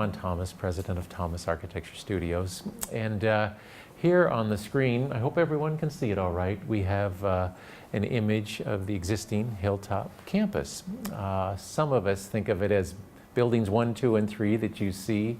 Ron Thomas, president of Thomas Architecture Studios. And here on the screen, I hope everyone can see it all right, we have an image of the existing Hilltop campus. Some of us think of it as buildings 1, 2, and 3 that you see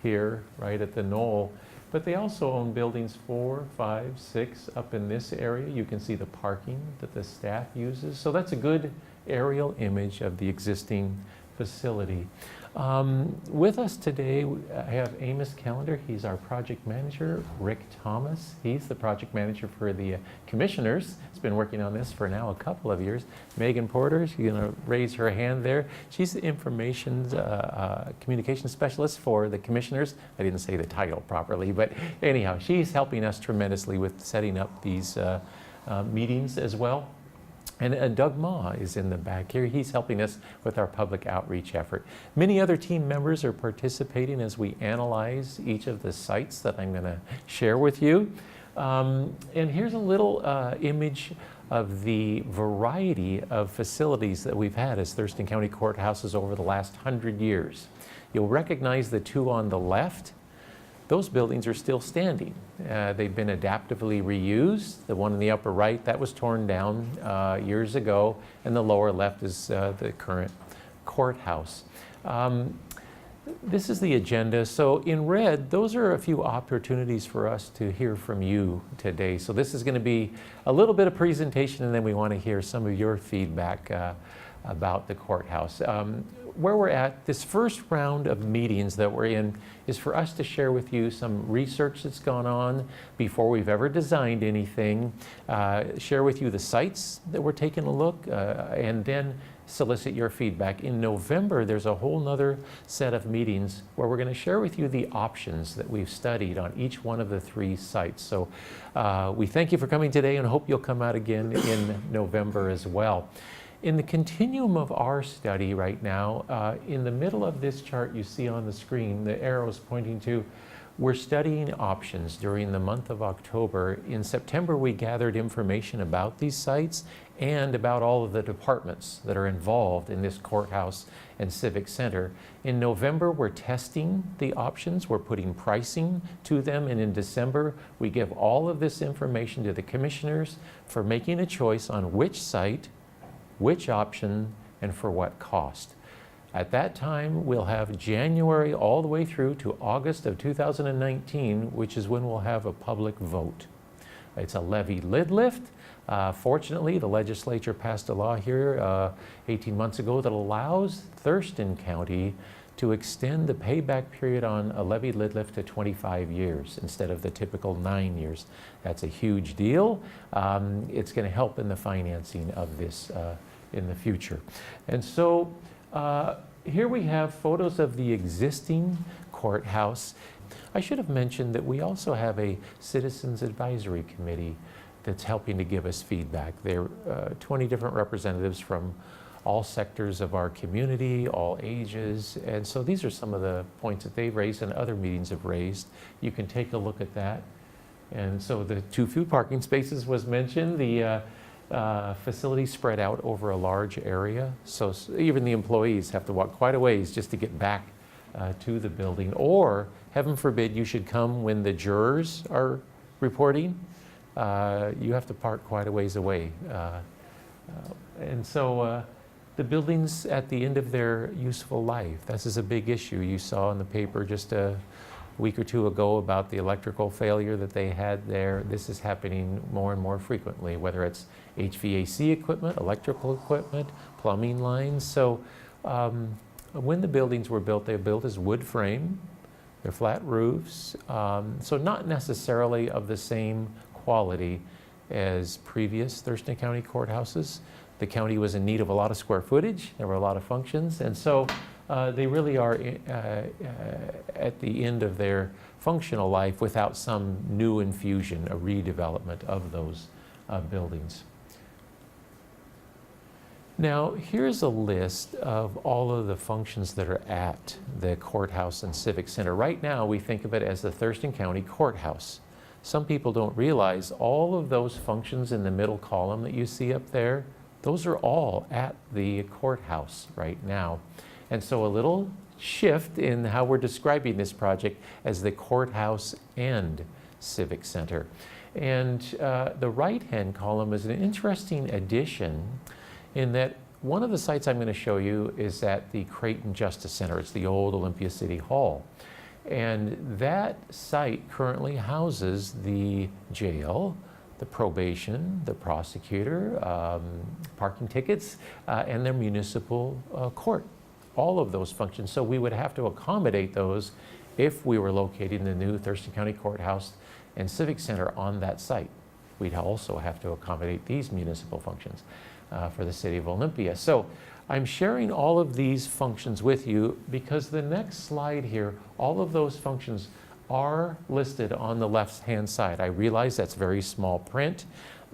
here right at the knoll. But they also own buildings 4, 5, 6 up in this area. You can see the parking that the staff uses. So that's a good aerial image of the existing facility. With us today, I have Amos Callender. He's our project manager. Rick Thomas, he's the project manager for the commissioners. He's been working on this for now a couple of years. Megan Porter, she's going to raise her hand there. She's the information communication specialist for the commissioners. I didn't say the title properly, but anyhow, she's helping us tremendously with setting up these meetings as well. And Doug Ma is in the back here. He's helping us with our public outreach effort. Many other team members are participating as we analyze each of the sites that I'm going to share with you. And here's a little image of the variety of facilities that we've had as Thurston County courthouses over the last 100 years. You'll recognize the two on the left. Those buildings are still standing. They've been adaptively reused. The one in the upper right, that was torn down years ago, and the lower left is the current courthouse. This is the agenda. So in red, those are a few opportunities for us to hear from you today. So this is going to be a little bit of presentation, and then we want to hear some of your feedback about the courthouse. Where we're at, this first round of meetings that we're in is for us to share with you some research that's gone on before we've ever designed anything, share with you the sites that we're taking a look, and then solicit your feedback. In November, there's a whole nother set of meetings where we're going to share with you the options that we've studied on each one of the 3 sites. So we thank you for coming today and hope you'll come out again in November as well. In the continuum of our study right now, in the middle of this chart you see on the screen, the arrows pointing to, we're studying options during the month of October. In September, we gathered information about these sites and about all of the departments that are involved in this courthouse and civic center. In November, we're testing the options. We're putting pricing to them. And in December, we give all of this information to the commissioners for making a choice on which site, which option, and for what cost. At that time, we'll have January all the way through to August of 2019, which is when we'll have a public vote. It's a levy lid lift. Fortunately, the legislature passed a law here 18 months ago that allows Thurston County to extend the payback period on a levy lid lift to 25 years instead of the typical 9 years. That's a huge deal. It's going to help in the financing of this in the future. And so here we have photos of the existing courthouse. I should have mentioned that we also have a Citizens Advisory Committee that's helping to give us feedback. There are 20 different representatives from all sectors of our community, all ages, and so these are some of the points that they've raised and other meetings have raised. You can take a look at that. And so the too few parking spaces was mentioned. The facility spread out over a large area, so even the employees have to walk quite a ways just to get back to the building. Or, heaven forbid, you should come when the jurors are reporting. You have to park quite a ways away. And so the building's at the end of their useful life. This is a big issue. You saw in the paper just a week or two ago about the electrical failure that they had there. This is happening more and more frequently, whether it's HVAC equipment, electrical equipment, plumbing lines. So when the buildings were built, they were built as wood frame. They're flat roofs. So not necessarily of the same quality as previous Thurston County courthouses. The county was in need of a lot of square footage. There were a lot of functions. And so they really are at the end of their functional life without some new infusion, a redevelopment of those buildings. Now, here's a list of all of the functions that are at the Courthouse and Civic Center. Right now, we think of it as the Thurston County Courthouse. Some people don't realize all of those functions in the middle column that you see up there, those are all at the courthouse right now. And so a little shift in how we're describing this project as the Courthouse and Civic Center. And the right-hand column is an interesting addition in that one of the sites I'm going to show you is at the Creighton Justice Center. It's the old Olympia City Hall. And that site currently houses the jail, the probation, the prosecutor, parking tickets, and their municipal court. All of those functions. So we would have to accommodate those if we were locating the new Thurston County Courthouse and Civic Center on that site. We'd also have to accommodate these municipal functions for the city of Olympia. So I'm sharing all of these functions with you because the next slide here, all of those functions are listed on the left-hand side. I realize that's very small print,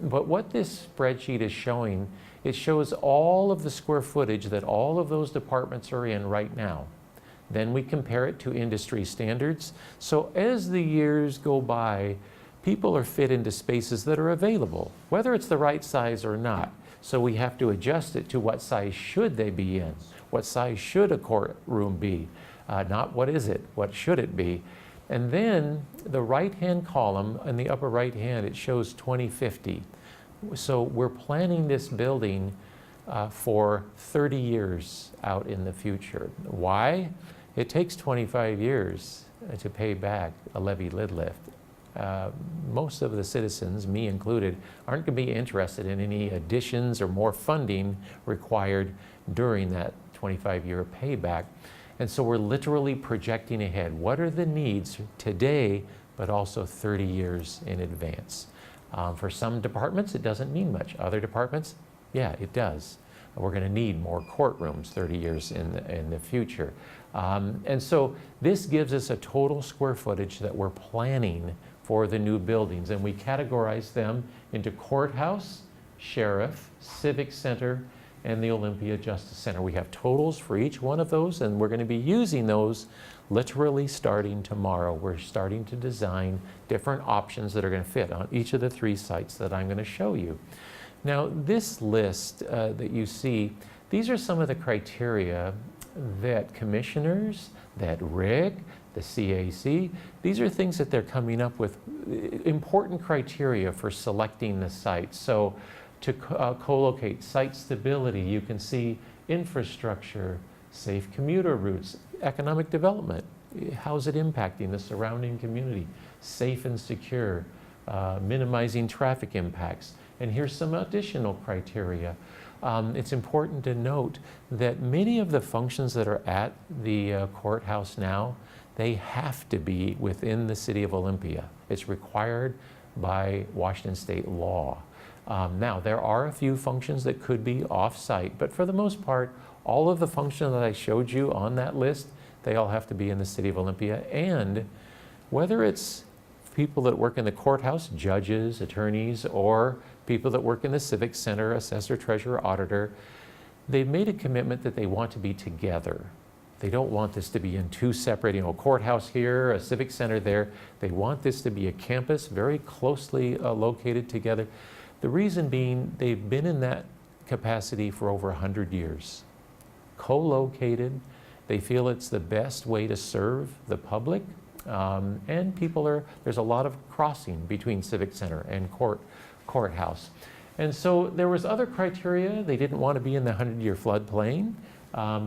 but what this spreadsheet is showing, it shows all of the square footage that all of those departments are in right now. Then we compare it to industry standards. So as the years go by, people are fit into spaces that are available, whether it's the right size or not. So we have to adjust it to what size should they be in? What size should a courtroom be? Not what is it, what should it be? And then the right-hand column in the upper right-hand, it shows 2050. So we're planning this building for 30 years out in the future. Why? It takes 25 years to pay back a levy lid lift. Most of the citizens, me included, aren't going to be interested in any additions or more funding required during that 25-year payback. And so we're literally projecting ahead. What are the needs today, but also 30 years in advance? For some departments, it doesn't mean much. Other departments, yeah, it does. We're going to need more courtrooms 30 years in the future. And so this gives us a total square footage that we're planning for the new buildings. And we categorize them into courthouse, sheriff, civic center, and the Olympia Justice Center. We have totals for each one of those, and we're going to be using those literally starting tomorrow. We're starting to design different options that are going to fit on each of the 3 sites that I'm going to show you. Now, this list that you see, these are some of the criteria that commissioners, that Rick, the CAC, these are things that they're coming up with, important criteria for selecting the site. So to co-locate, site stability, you can see infrastructure, safe commuter routes, economic development, how's it impacting the surrounding community, safe and secure, minimizing traffic impacts. And here's some additional criteria. It's important to note that many of the functions that are at the courthouse now, they have to be within the city of Olympia. It's required by Washington state law. Now, there are a few functions that could be off-site, but for the most part, all of the functions that I showed you on that list, they all have to be in the city of Olympia. And whether it's people that work in the courthouse, judges, attorneys, or people that work in the civic center, assessor, treasurer, auditor, they've made a commitment that they want to be together. They don't want this to be in 2 separate, a courthouse here, a civic center there. They want this to be a campus very closely located together. The reason being, they've been in that capacity for over 100 years. Co-located, they feel it's the best way to serve the public, and there's a lot of crossing between civic center and courthouse. And so there was other criteria. They didn't want to be in the 100-year floodplain.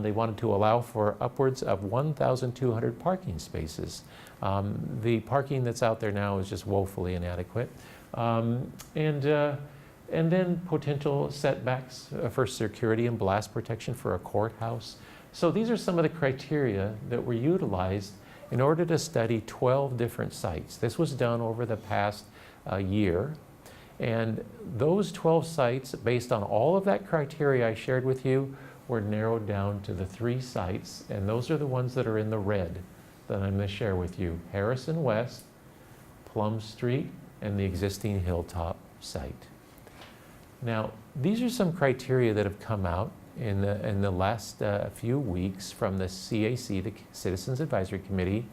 They wanted to allow for upwards of 1,200 parking spaces. The parking that's out there now is just woefully inadequate. And then potential setbacks for security and blast protection for a courthouse. So these are some of the criteria that were utilized in order to study 12 different sites. This was done over the past year. And those 12 sites, based on all of that criteria I shared with you, were narrowed down to the 3 sites, and those are the ones that are in the red that I'm going to share with you. Harrison West, Plum Street, and the existing Hilltop site. Now, these are some criteria that have come out in the last few weeks from the CAC, the Citizens Advisory Committee,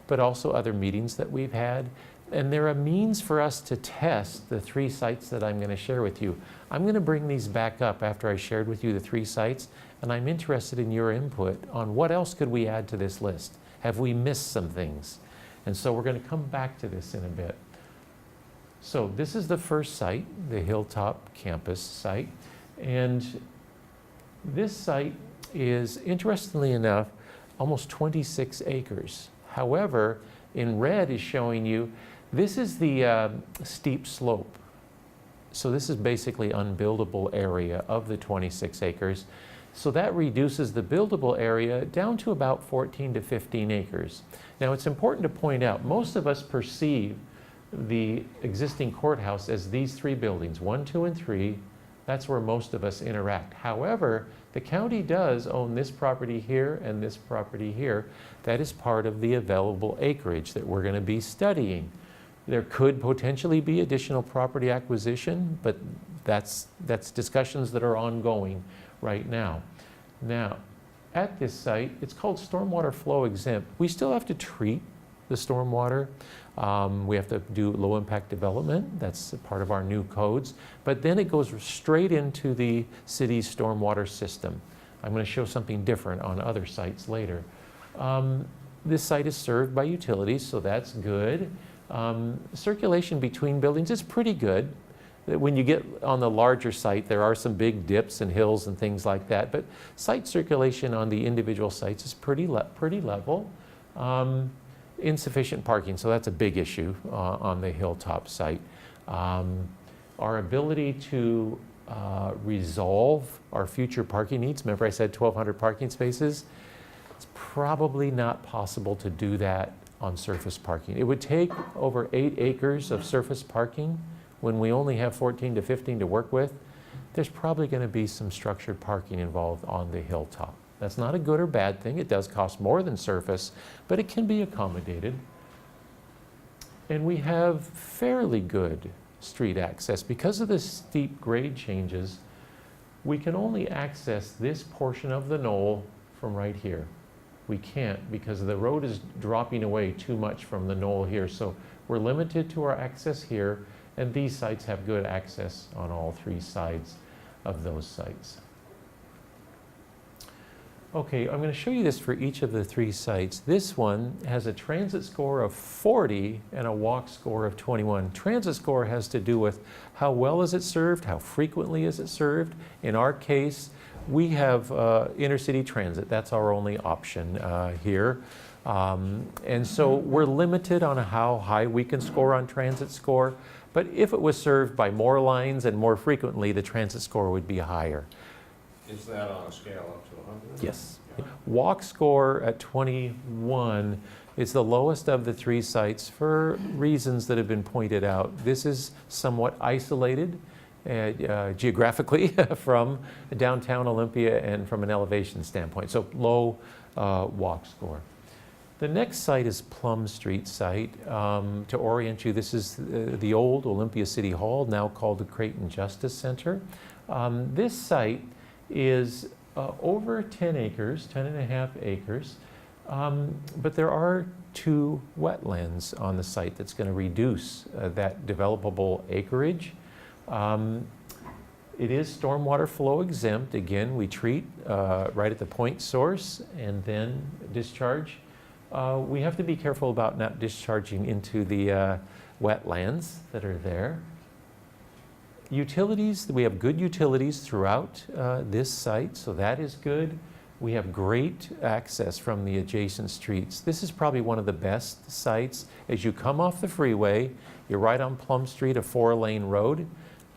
but also other meetings that we've had. And they're a means for us to test the 3 sites that I'm going to share with you. I'm going to bring these back up after I shared with you the 3 sites, And I'm interested in your input on what else could we add to this list. Have we missed some things? And so we're going to come back to this in a bit. So this is the first site, the Hilltop campus site. And this site is, interestingly enough, almost 26 acres. However, in red is showing you, this is the steep slope. So this is basically unbuildable area of the 26 acres. So that reduces the buildable area down to about 14 to 15 acres. Now it's important to point out, most of us perceive the existing courthouse as these three buildings, 1, 2, and 3. That's where most of us interact. However, the county does own this property here and this property here. That is part of the available acreage that we're going to be studying. There could potentially be additional property acquisition, but that's discussions that are ongoing right now. Now, at this site, it's called stormwater flow exempt. We still have to treat the stormwater. We have to do low impact development. That's a part of our new codes. But then it goes straight into the city's stormwater system. I'm going to show something different on other sites later. This site is served by utilities, so that's good. Circulation between buildings is pretty good. When you get on the larger site, there are some big dips and hills and things like that, but site circulation on the individual sites is pretty level. Insufficient parking, so that's a big issue on the Hilltop site. Our ability to resolve our future parking needs, remember I said 1,200 parking spaces? It's probably not possible to do that on surface parking. It would take over 8 acres of surface parking when we only have 14 to 15 to work with. There's probably going to be some structured parking involved on the Hilltop. That's not a good or bad thing. It does cost more than surface, but it can be accommodated. And we have fairly good street access. Because of the steep grade changes, we can only access this portion of the knoll from right here. We can't because the road is dropping away too much from the knoll here. So we're limited to our access here, and these sites have good access on all 3 sides of those sites. Okay, I'm going to show you this for each of the 3 sites. This one has a transit score of 40 and a walk score of 21. Transit score has to do with how well is it served, how frequently is it served. In our case, we have intercity transit. That's our only option here. And so we're limited on how high we can score on transit score. But if it was served by more lines and more frequently, the transit score would be higher. Is that on a scale up to 100? Yes. Yeah. Walk score at 21 is the lowest of the 3 sites for reasons that have been pointed out. This is somewhat isolated geographically from downtown Olympia and from an elevation standpoint. So low walk score. The next site is Plum Street site. To orient you, this is the old Olympia City Hall, now called the Creighton Justice Center. This site is over 10 acres, 10.5 acres, but there are 2 wetlands on the site that's going to reduce that developable acreage. It is stormwater flow exempt. Again, we treat right at the point source and then discharge. We have to be careful about not discharging into the wetlands that are there. Utilities, we have good utilities throughout this site, so that is good. We have great access from the adjacent streets. This is probably one of the best sites. As you come off the freeway, you're right on Plum Street, a 4-lane road.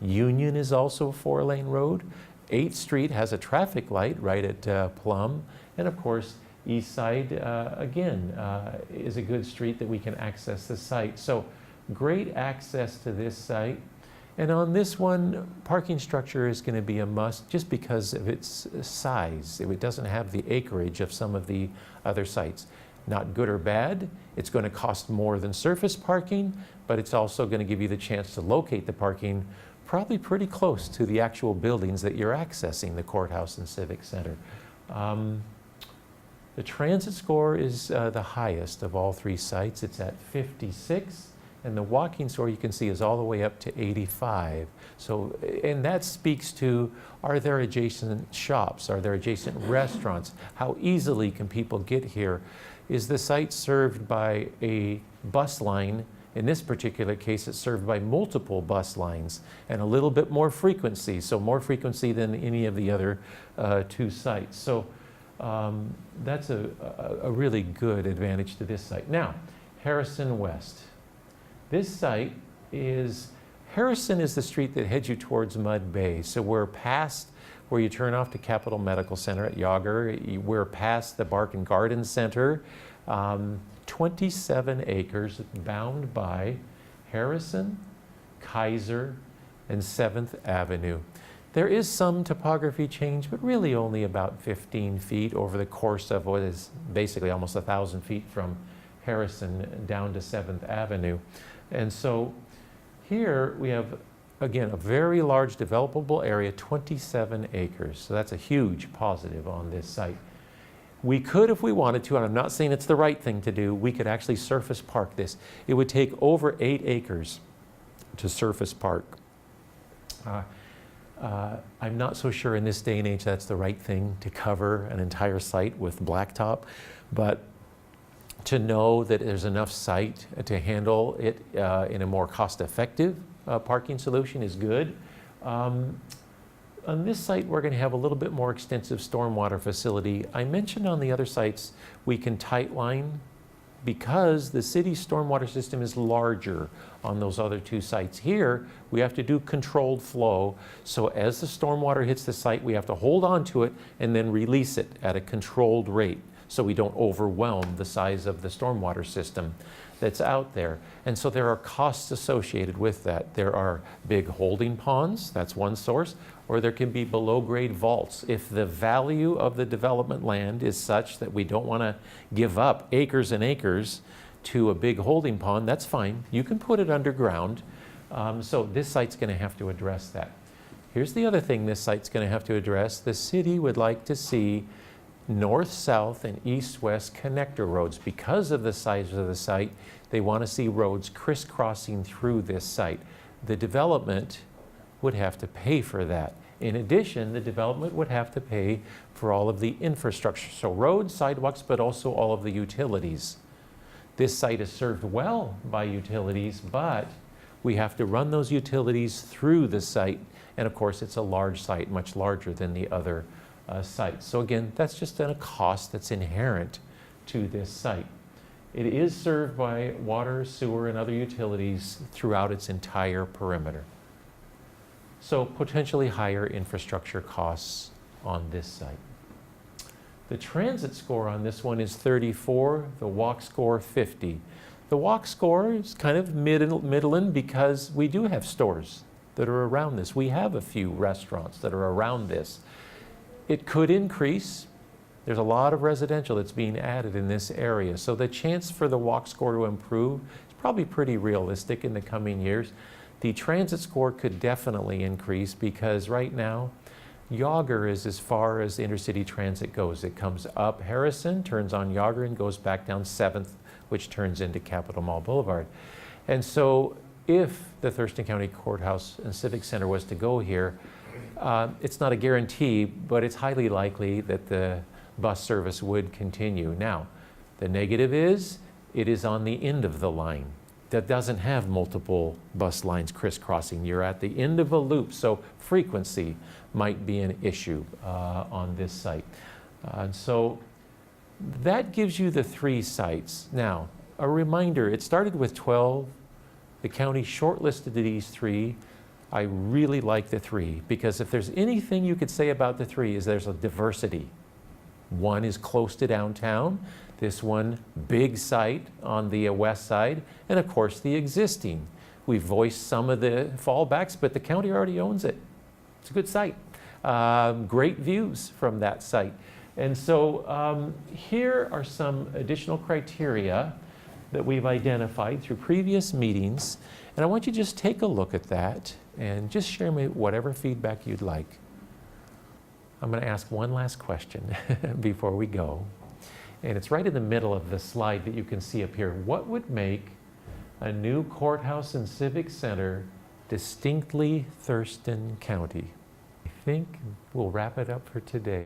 Union is also a 4-lane road. 8th Street has a traffic light right at Plum. And of course, East Side, again, is a good street that we can access the site. So great access to this site. And on this one, parking structure is going to be a must just because of its size. It doesn't have the acreage of some of the other sites. Not good or bad. It's going to cost more than surface parking, but it's also going to give you the chance to locate the parking probably pretty close to the actual buildings that you're accessing, the Courthouse and Civic Center. The transit score is the highest of all 3 sites. It's at 56. And the walking store you can see is all the way up to 85. So, and that speaks to, are there adjacent shops? Are there adjacent restaurants? How easily can people get here? Is the site served by a bus line? In this particular case, it's served by multiple bus lines and a little bit more frequency, so more frequency than any of the other two sites. So that's a really good advantage to this site. Now, Harrison West. This site is, Harrison is the street that heads you towards Mud Bay. So we're past where you turn off to Capital Medical Center at Yager. We're past the Bark and Garden Center. 27 acres bound by Harrison, Kaiser, and 7th Avenue. There is some topography change, but really only about 15 feet over the course of what is basically almost 1,000 feet from Harrison down to 7th Avenue. And so here we have, again, a very large developable area, 27 acres. So that's a huge positive on this site. We could, if we wanted to, and I'm not saying it's the right thing to do, we could actually surface park this. It would take over 8 acres to surface park. I'm not so sure in this day and age that's the right thing to cover an entire site with blacktop, but to know that there's enough site to handle it in a more cost-effective parking solution is good. On this site, we're going to have a little bit more extensive stormwater facility. I mentioned on the other sites we can tightline because the city's stormwater system is larger on those other two sites. Here, we have to do controlled flow. So as the stormwater hits the site, we have to hold on to it and then release it at a controlled rate so we don't overwhelm the size of the stormwater system that's out there. And so there are costs associated with that. There are big holding ponds, that's one source, or there can be below-grade vaults. If the value of the development land is such that we don't want to give up acres and acres to a big holding pond, that's fine. You can put it underground. So this site's going to have to address that. Here's the other thing this site's going to have to address. The city would like to see north-south and east-west connector roads. Because of the size of the site, they want to see roads crisscrossing through this site. The development would have to pay for that. In addition, the development would have to pay for all of the infrastructure, so roads, sidewalks, but also all of the utilities. This site is served well by utilities, but we have to run those utilities through the site. And of course, it's a large site, much larger than the other sites. So again, that's just a cost that's inherent to this site. It is served by water, sewer, and other utilities throughout its entire perimeter. So potentially higher infrastructure costs on this site. The transit score on this one is 34, the walk score 50. The walk score is kind of middling because we do have stores that are around this. We have a few restaurants that are around this. It could increase. There's a lot of residential that's being added in this area. So the chance for the walk score to improve is probably pretty realistic in the coming years. The transit score could definitely increase because right now, Yager is as far as intercity transit goes. It comes up Harrison, turns on Yager, and goes back down 7th, which turns into Capitol Mall Boulevard. And so if the Thurston County Courthouse and Civic Center was to go here, it's not a guarantee, but it's highly likely that the bus service would continue. Now, the negative is it is on the end of the line that doesn't have multiple bus lines crisscrossing. You're at the end of a loop, so frequency might be an issue on this site. So that gives you the 3 sites. Now, a reminder, it started with 12. The county shortlisted these 3. I really like the 3 because if there's anything you could say about the 3 is there's a diversity. One is close to downtown, this one big site on the west side, and of course the existing. We voiced some of the fallbacks, but the county already owns it. It's a good site. Great views from that site. And so here are some additional criteria that we've identified through previous meetings. And I want you to just take a look at that and just share me whatever feedback you'd like. I'm going to ask one last question before we go. And it's right in the middle of the slide that you can see up here. What would make a new courthouse and civic center, distinctly Thurston County. I think we'll wrap it up for today.